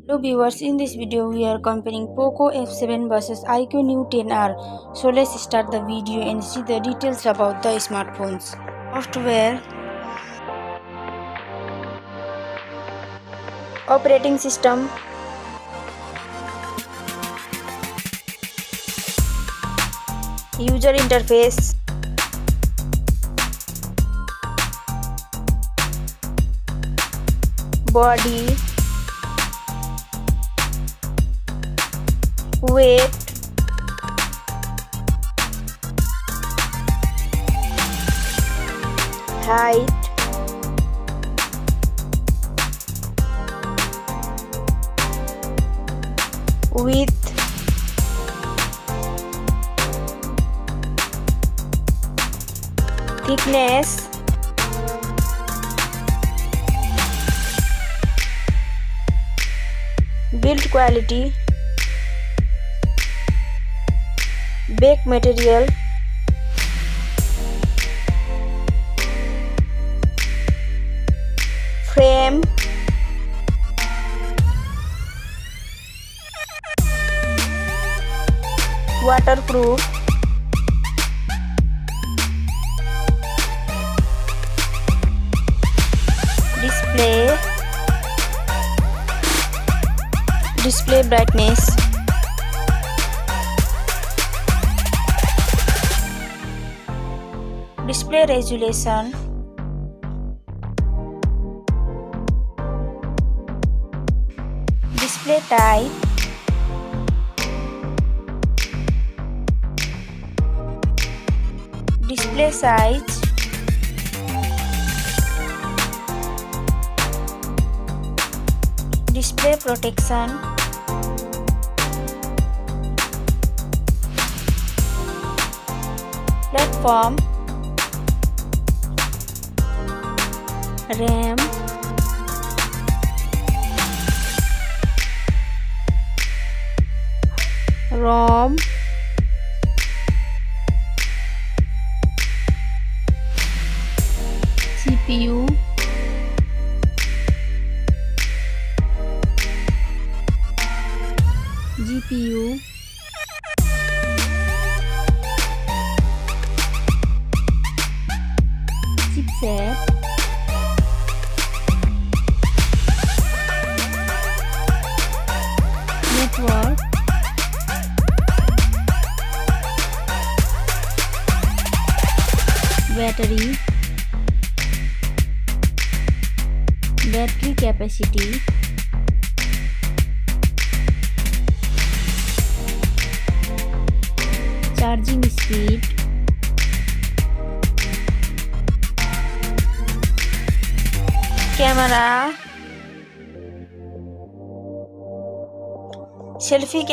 Hello viewers, in this video we are comparing Poco F7 versus iQOO New 10R. So let's start the video and see the details about the smartphones. Software, operating system, user interface, body, weight, height, width, thickness, build quality, back material, frame, waterproof, display brightness, display resolution, display type, display size, display protection, platform, RAM, ROM, CPU, GPU, chipset, network, battery capacity, charging speed, camera, selfie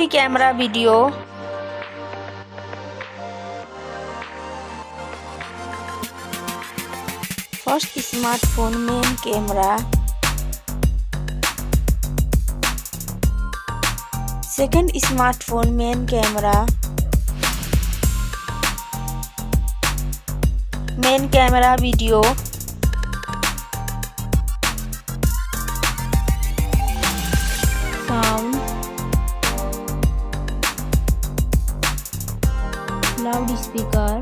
camera, video, first smartphone main camera, second smartphone main camera, main camera video, sound, loudspeaker,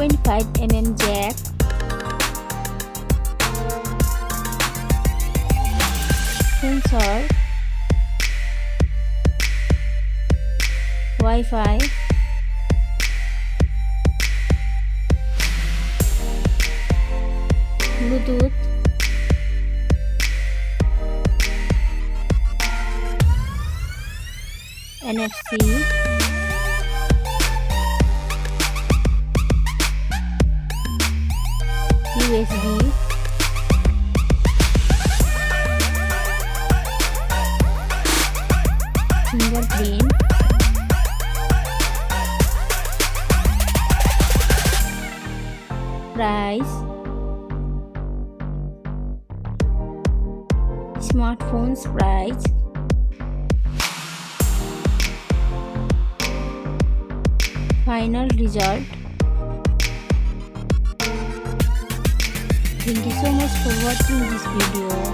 .5mm jack, sensor, Wi-Fi, Bluetooth, NFC, USB, fingerprint, price, smartphone's price, final result. Thank you so much for watching this video.